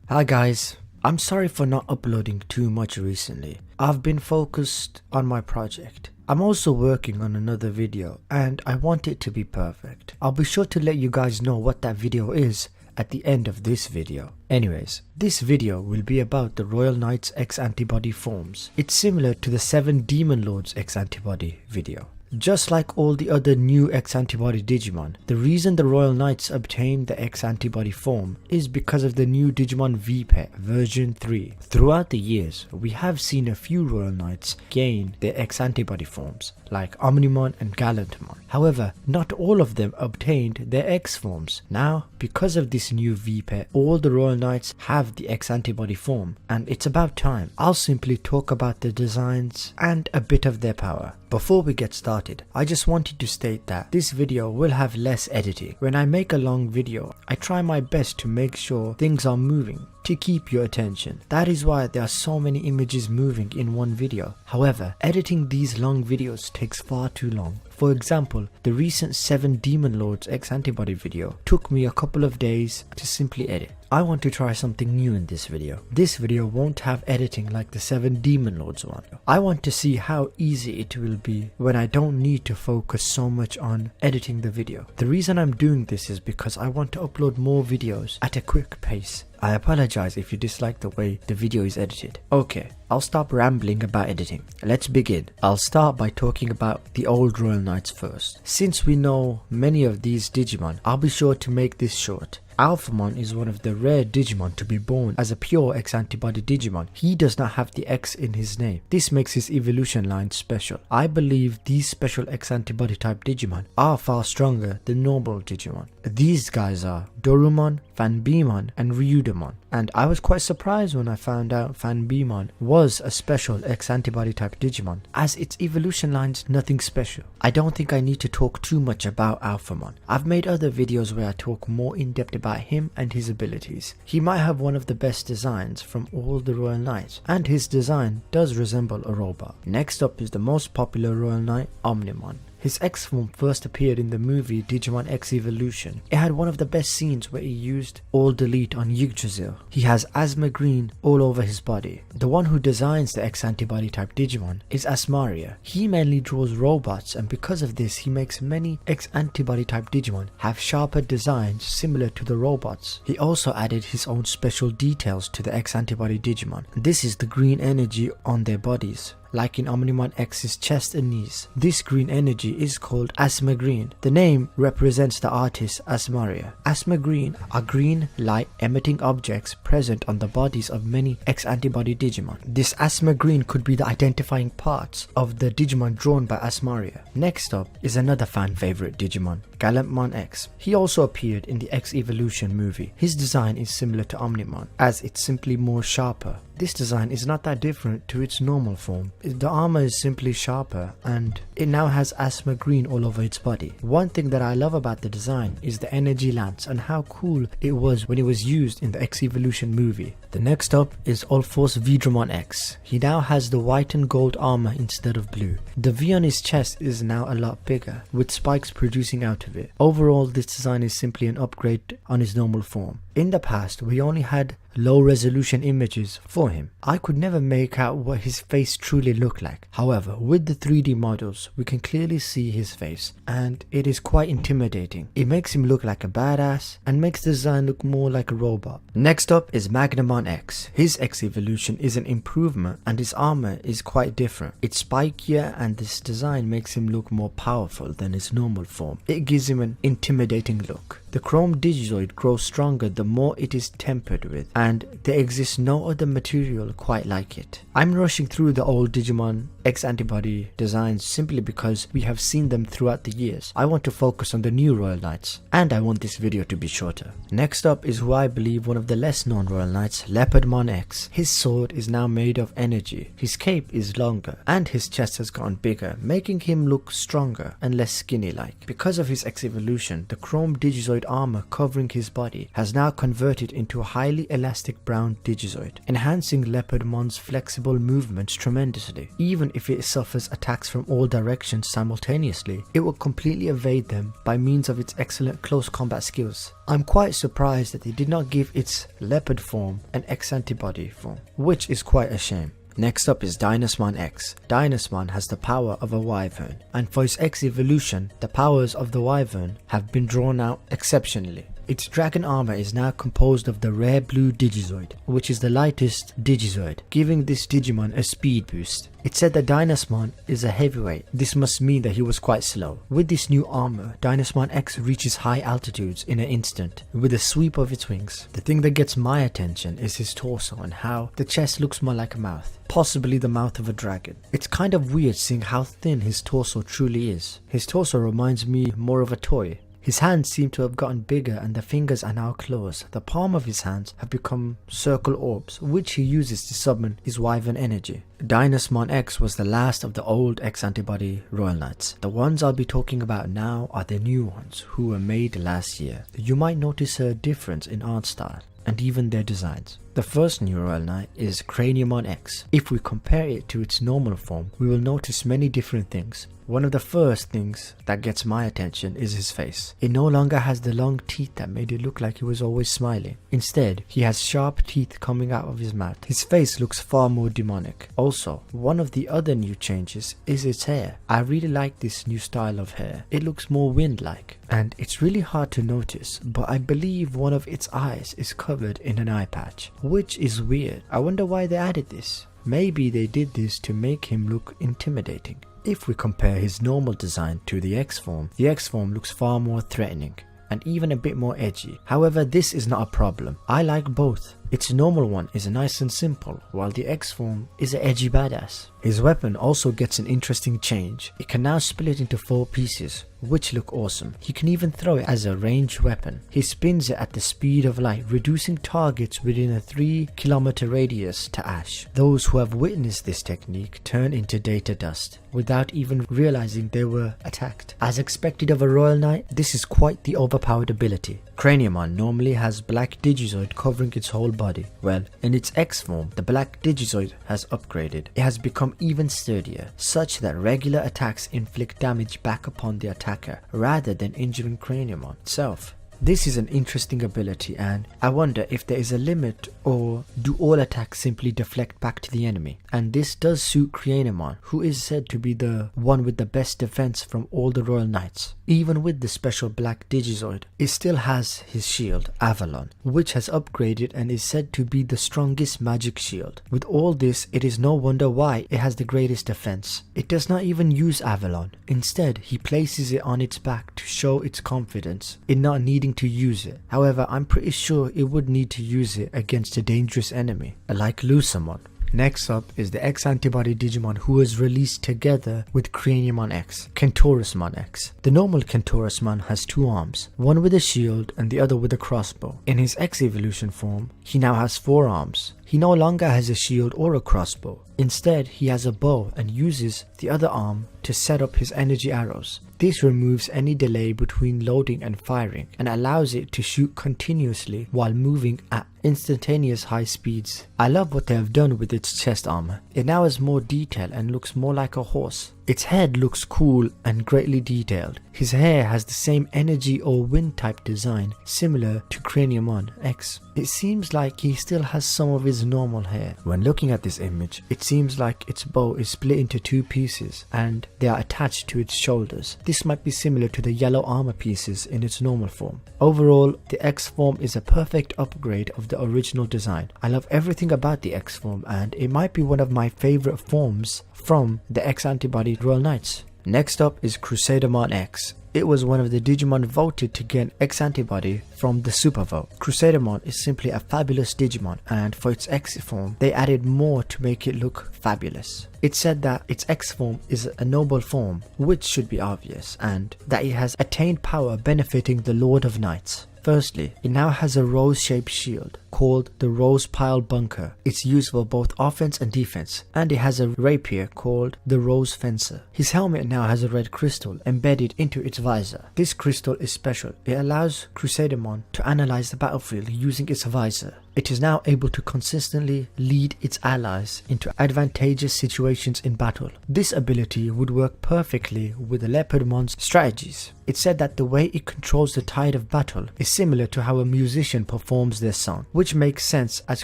Hi guys, I'm sorry for not uploading too much recently. I've been focused on my project. I'm also working on another video and I want it to be perfect. I'll be sure to let you guys know what that video is at the end of this video. Anyways, this video will be about the Royal Knights X Antibody forms. It's similar to the 7 Demon Lords X Antibody video. Just like all the other new X Antibody Digimon, the reason the Royal Knights obtained the X Antibody form is because of the new Digimon V-Pet version 3. Throughout the years, we have seen a few Royal Knights gain their X Antibody forms, like Omnimon and Gallantmon. However, not all of them obtained their X forms. Now, because of this new V-Pet, all the Royal Knights have the X Antibody form, and it's about time. I'll simply talk about the designs and a bit of their power. Before we get started, I just wanted to state that this video will have less editing. When I make a long video, I try my best to make sure things are moving to keep your attention. That is why there are so many images moving in one video. However, editing these long videos takes far too long. For example, the recent 7 Demon Lords X Antibody video took me a couple of days to simply edit. I want to try something new in this video. This video won't have editing like the 7 Demon Lords one. I want to see how easy it will be when I don't need to focus so much on editing the video. The reason I'm doing this is because I want to upload more videos at a quick pace. I apologize if you dislike the way the video is edited. Okay, I'll stop rambling about editing. Let's begin. I'll start by talking about the old Royal Knights first. Since we know many of these Digimon, I'll be sure to make this short. Alphamon is one of the rare Digimon to be born as a pure X Antibody Digimon. He does not have the X in his name. This makes his evolution line special. I believe these special X Antibody type Digimon are far stronger than normal Digimon. These guys are Dorumon, Fanbimon and Ryudamon. And I was quite surprised when I found out Fanbimon was a special X Antibody type Digimon, as its evolution line's nothing special. I don't think I need to talk too much about Alphamon. I've made other videos where I talk more in depth about him and his abilities. He might have one of the best designs from all the Royal Knights, and his design does resemble a robot. Next up is the most popular Royal Knight, Omnimon. His X form first appeared in the movie Digimon X Evolution. It had one of the best scenes where he used All Delete on Yggdrasil. He has asthma green all over his body. The one who designs the X Antibody type Digimon is Asmaria. He mainly draws robots, and because of this he makes many X Antibody type Digimon have sharper designs similar to the robots. He also added his own special details to the X Antibody Digimon. This is the green energy on their bodies, like in Omnimon X's chest and knees. This green energy is called Asthma Green. The name represents the artist Asmaria. Asthma Green are green light emitting objects present on the bodies of many X Antibody Digimon. This Asthma Green could be the identifying parts of the Digimon drawn by Asmaria. Next up is another fan favorite Digimon, Gallantmon X. He also appeared in the X Evolution movie. His design is similar to Omnimon, as it's simply more sharper. This design is not that different to its normal form. The armor is simply sharper and it now has asthma green all over its body. One thing that I love about the design is the energy lance and how cool it was when it was used in the X Evolution movie. The next up is Ulforce Vidramon X. He now has the white and gold armor instead of blue. The V on his chest is now a lot bigger, with spikes producing out of it. Overall, this design is simply an upgrade on his normal form. In the past, we only had low resolution images for him. I could never make out what his face truly looked like. However, with the 3D models, we can clearly see his face, and it is quite intimidating. It makes him look like a badass and makes the design look more like a robot. Next up is Magnamon X. His X evolution is an improvement and his armor is quite different. It's spikier and this design makes him look more powerful than his normal form. It gives him an intimidating look. The Chrome Digizoid grows stronger the more it is tempered with, and there exists no other material quite like it. I'm rushing through the old Digimon X Antibody designs simply because we have seen them throughout the years. I want to focus on the new Royal Knights, and I want this video to be shorter. Next up is who I believe one of the less known Royal Knights, Leopardmon X. His sword is now made of energy, his cape is longer, and his chest has gotten bigger, making him look stronger and less skinny like. Because of his X evolution, the Chrome Digizoid leopard armor covering his body has now converted into a highly elastic brown Digizoid, enhancing Leopardmon's flexible movements tremendously. Even if it suffers attacks from all directions simultaneously, it will completely evade them by means of its excellent close combat skills. I'm quite surprised that they did not give its leopard form an X antibody form, which is quite a shame. Next up is Dynasmon X. Dynasmon has the power of a wyvern, and for its X evolution, the powers of the wyvern have been drawn out exceptionally. Its dragon armor is now composed of the rare blue Digizoid, which is the lightest Digizoid, giving this Digimon a speed boost. It said that Dynasmon is a heavyweight. This must mean that he was quite slow. With this new armor, Dynasmon X reaches high altitudes in an instant with a sweep of its wings. The thing that gets my attention is his torso and how the chest looks more like a mouth, possibly the mouth of a dragon. It's kind of weird seeing how thin his torso truly is. His torso reminds me more of a toy. His hands seem to have gotten bigger and the fingers are now closed. The palm of his hands have become circle orbs, which he uses to summon his wyvern energy. Dynasmon X was the last of the old X Antibody Royal Knights. The ones I'll be talking about now are the new ones, who were made last year. You might notice a difference in art style and even their designs. The first new Royal Knight is Craniamon X. If we compare it to its normal form, we will notice many different things. One of the first things that gets my attention is his face. It no longer has the long teeth that made it look like he was always smiling. Instead, he has sharp teeth coming out of his mouth. His face looks far more demonic. Also, one of the other new changes is its hair. I really like this new style of hair. It looks more wind-like, and it's really hard to notice, but I believe one of its eyes is covered in an eye patch, which is weird. I wonder why they added this. Maybe they did this to make him look intimidating. If we compare his normal design to the X form looks far more threatening and even a bit more edgy. However, this is not a problem. I like both. Its normal one is nice and simple, while the X form is an edgy badass. His weapon also gets an interesting change. It can now split into 4 pieces, which look awesome. He can even throw it as a ranged weapon. He spins it at the speed of light, reducing targets within a 3-kilometer radius to ash. Those who have witnessed this technique turn into data dust without even realizing they were attacked. As expected of a Royal Knight, this is quite the overpowered ability. Craniamon normally has black Digizoid covering its whole body. Well, in its X form, the black Digizoid has upgraded. It has become even sturdier, such that regular attacks inflict damage back upon the attacker rather than injuring Craniamon itself. This is an interesting ability, and I wonder if there is a limit, or do all attacks simply deflect back to the enemy? And this does suit Craniamon, who is said to be the one with the best defense from all the Royal Knights. Even with the special black Digizoid, it still has his shield, Avalon, which has upgraded and is said to be the strongest magic shield. With all this, it is no wonder why it has the greatest defense. It does not even use Avalon. Instead, he places it on its back to show its confidence in not needing to use it. However, I'm pretty sure it would need to use it against a dangerous enemy, like Lusamon. Next up is the X Antibody Digimon, who was released together with Craniamon X, Centaurusmon X. The normal Centaurusmon has 2 arms, one with a shield and the other with a crossbow. In his X evolution form, he now has 4 arms. He no longer has a shield or a crossbow. Instead, he has a bow and uses the other arm to set up his energy arrows. This removes any delay between loading and firing and allows it to shoot continuously while moving at instantaneous high speeds. I love what they have done with its chest armor. It now has more detail and looks more like a horse. Its head looks cool and greatly detailed. His hair has the same energy or wind type design similar to Craniamon X. It seems like he still has some of his normal hair. When looking at this image, it seems like its bow is split into 2 pieces and they are attached to its shoulders. This might be similar to the yellow armor pieces in its normal form. Overall, the X form is a perfect upgrade of the original design. I love everything about the X form, and it might be one of my favorite forms from the X Antibody Royal Knights. Next up is Crusader Man X. It was one of the Digimon voted to get X Antibody from the Super Vote. Crusadermon is simply a fabulous Digimon, and for its X form, they added more to make it look fabulous. It said that its X form is a noble form, which should be obvious, and that it has attained power benefiting the Lord of Knights. Firstly, it now has a rose-shaped shield, called the Rose Pile Bunker. It's used for both offense and defense, and it has a rapier called the Rose Fencer. His helmet now has a red crystal embedded into its visor. This crystal is special. It allows Crusader Man to analyze the battlefield using its visor. It is now able to consistently lead its allies into advantageous situations in battle. This ability would work perfectly with the Leopardmon's strategies. It's said that the way it controls the tide of battle is similar to how a musician performs their song, which makes sense as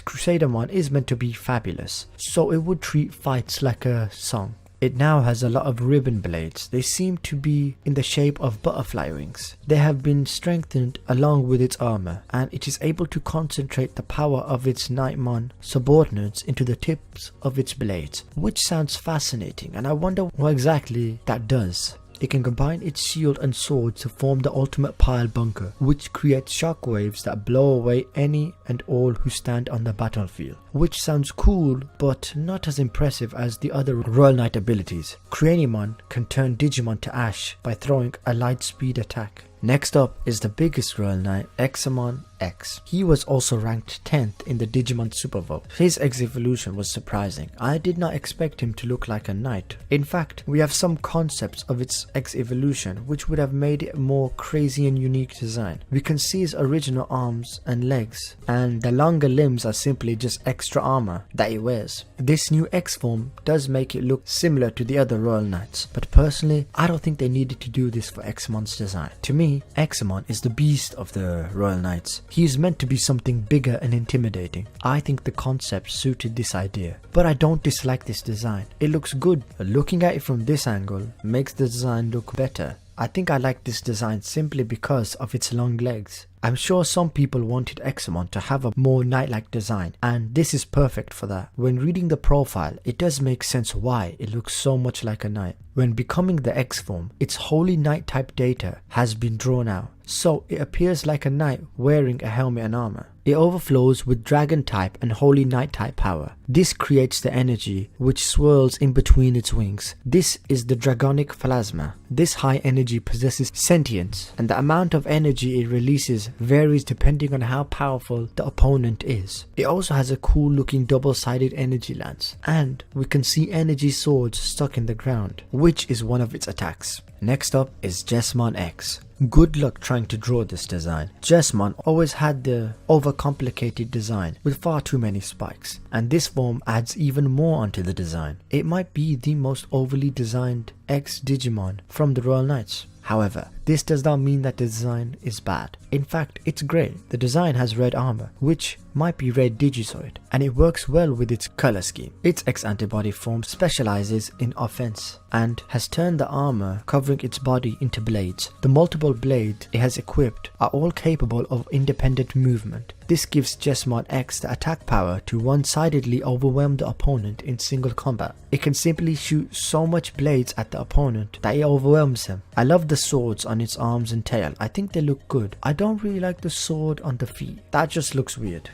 Crusadermon is meant to be fabulous, so it would treat fights like a song. It now has a lot of ribbon blades. They seem to be in the shape of butterfly wings. They have been strengthened along with its armor, and it is able to concentrate the power of its Knightmon subordinates into the tips of its blades, which sounds fascinating, and I wonder what exactly that does. It can combine its shield and sword to form the ultimate pile bunker, which creates shockwaves that blow away any and all who stand on the battlefield. Which sounds cool, but not as impressive as the other Royal Knight abilities. Craniamon can turn Digimon to ash by throwing a light speed attack. Next up is the biggest Royal Knight, Antibody X. He was also ranked 10th in the Digimon Super Vote. His X evolution was surprising. I did not expect him to look like a knight. In fact, we have some concepts of its X evolution which would have made it a more crazy and unique design. We can see his original arms and legs, and the longer limbs are simply just extra armor that he wears. This new X form does make it look similar to the other Royal Knights, but personally, I don't think they needed to do this for Xmon's design. To me, Xmon is the beast of the Royal Knights. He is meant to be something bigger and intimidating. I think the concept suited this idea, but I don't dislike this design. It looks good. Looking at it from this angle makes the design look better. I think I like this design simply because of its long legs. I'm sure some people wanted Xmon to have a more knight-like design, and this is perfect for that. When reading the profile, it does make sense why it looks so much like a knight. When becoming the X form, its holy knight type data has been drawn out, so it appears like a knight wearing a helmet and armor. It overflows with dragon type and holy knight type power. This creates the energy which swirls in between its wings. This is the dragonic plasma. This high energy possesses sentience, and the amount of energy it releases varies depending on how powerful the opponent is. It also has a cool looking double-sided energy lance, and we can see energy swords stuck in the ground, which is one of its attacks. Next up is Jasmine X. Good luck trying to draw this design. Jasmine always had the overcomplicated design with far too many spikes, and this form adds even more onto the design. It might be the most overly designed X Digimon from the Royal Knights. However, this does not mean that the design is bad. In fact, it's great. The design has red armor, which might be red Digizoid, and it works well with its color scheme. Its X antibody form specializes in offense and has turned the armor covering its body into blades. The multiple blades it has equipped are all capable of independent movement. This gives Jasmine X the attack power to one-sidedly overwhelm the opponent in single combat. It can simply shoot so much blades at the opponent that it overwhelms him. I love the swords on its arms and tail. I think they look good. I don't really like the sword on the feet. That just looks weird.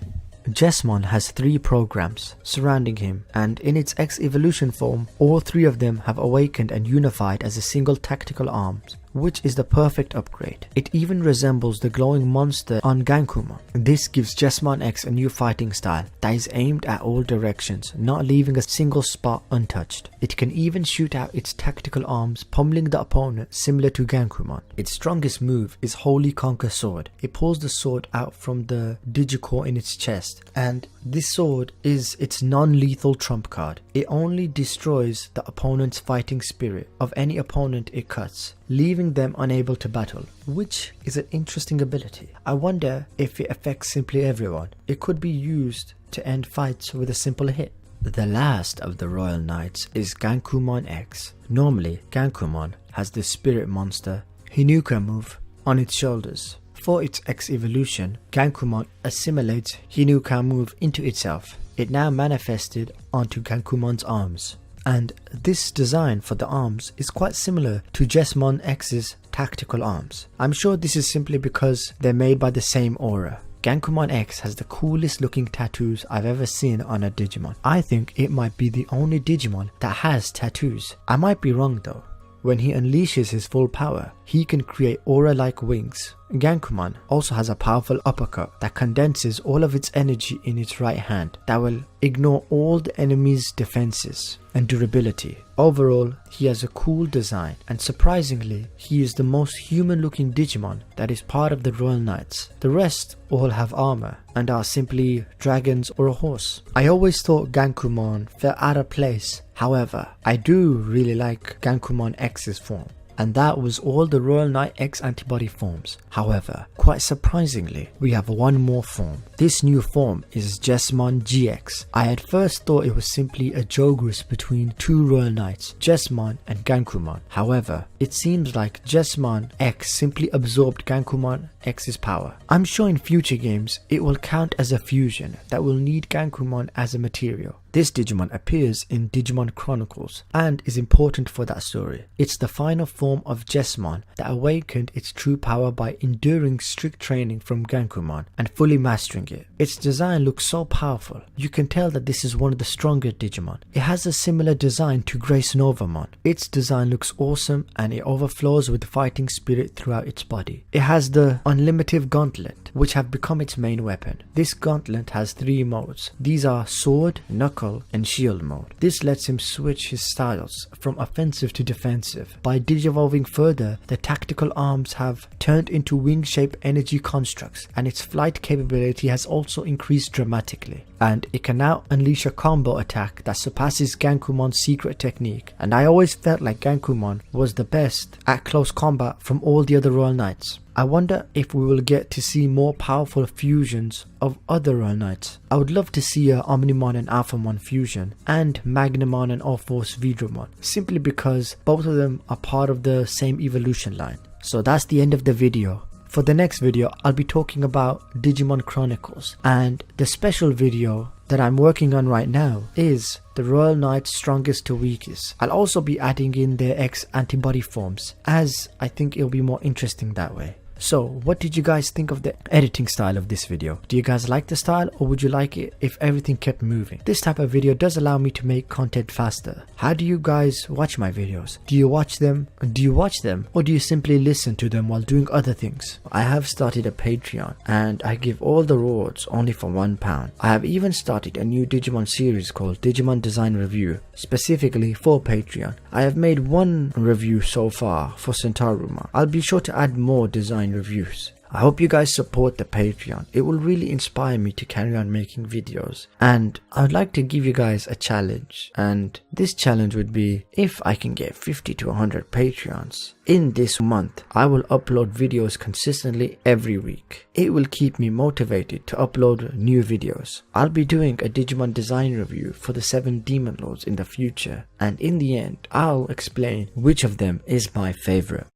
Jasmine has 3 programs surrounding him, and in its X evolution form, all 3 of them have awakened and unified as a single tactical arm, which is the perfect upgrade. It even resembles the glowing monster on Gallantmon. This gives Jasmine X a new fighting style that is aimed at all directions, not leaving a single spot untouched. It can even shoot out its tactical arms, pummeling the opponent similar to Gallantmon. Its strongest move is Holy Conquer Sword. It pulls the sword out from the digicore in its chest, and this sword is its non-lethal trump card. It only destroys the opponent's fighting spirit of any opponent it cuts, leaving them unable to battle, which is an interesting ability. I wonder if it affects simply everyone. It could be used to end fights with a simple hit. The last of the Royal Knights is Gallantmon X. Normally, Gallantmon has the spirit monster Hinuka move on its shoulders. For its X evolution, Gallantmon assimilates Hinuka move into itself. It now manifested onto Gallantmon's arms, and this design for the arms is quite similar to Jasmine X's tactical arms. I'm sure this is simply because they're made by the same aura. Gallantmon X has the coolest looking tattoos I've ever seen on a Digimon. I think it might be the only Digimon that has tattoos. I might be wrong though. When he unleashes his full power, he can create aura-like wings, Gankumon also has a powerful uppercut that condenses all of its energy in its right hand that will ignore all the enemy's defenses and durability. Overall, he has a cool design, and surprisingly, he is the most human looking Digimon that is part of the Royal Knights. The rest all have armor and are simply dragons or a horse. I always thought Gankumon felt out of place. However, I do really like Gallantmon X's form, and that was all the Royal Knight X Antibody forms. However, quite surprisingly, we have one more form. This new form is Jazmine Gx. I at first thought it was simply a jogress between two Royal Knights, Jasmine and Gankumon. However, it seems like Jasmine X simply absorbed Gallantmon X's power. I'm sure in future games it will count as a fusion that will need Gankumon as a material. This Digimon appears in Digimon Chronicles and is important for that story. It's the final form of Jasmine that awakened its true power by enduring strict training from Gankumon and fully mastering it. Its design looks so powerful. You can tell that this is one of the stronger Digimon. It has a similar design to Gracenovamon. Its design looks awesome and it overflows with fighting spirit throughout its body. It has the Unlimited Gauntlet, which have become its main weapon. This gauntlet has 3 modes. These are Sword, Knuckle, and Shield mode. This lets him switch his styles from offensive to defensive. By digivolving further, the tactical arms have turned into wing-shaped energy constructs, and its flight capability has also increased dramatically. And it can now unleash a combo attack that surpasses Gankumon's secret technique. And I always felt like Gankumon was the best at close combat from all the other Royal Knights. I wonder if we will get to see more powerful fusions of other Royal Knights. I would love to see a Omnimon and Alphamon fusion and Magnamon and All-Force Vidramon, simply because both of them are part of the same evolution line. So that's the end of the video. For the next video, I'll be talking about Digimon Chronicles, and the special video that I'm working on right now is the Royal Knights strongest to weakest. I'll also be adding in their X Antibody forms, as I think it'll be more interesting that way. So what did you guys think of the editing style of this video? Do you guys like the style, or would you like it if everything kept moving? This type of video does allow me to make content faster. How do you guys watch my videos? Do you watch them? Or do you simply listen to them while doing other things? I have started a Patreon and I give all the rewards only for £1. I have even started a new Digimon series called Digimon Design Review, specifically for Patreon. I have made 1 review so far for Centauruma. I'll be sure to add more design reviews. I hope you guys support the Patreon. It will really inspire me to carry on making videos. And I would like to give you guys a challenge. And this challenge would be, if I can get 50 to 100 Patreons in this month, I will upload videos consistently every week. It will keep me motivated to upload new videos. I'll be doing a Digimon design review for the 7 Demon Lords in the future. And in the end, I'll explain which of them is my favorite.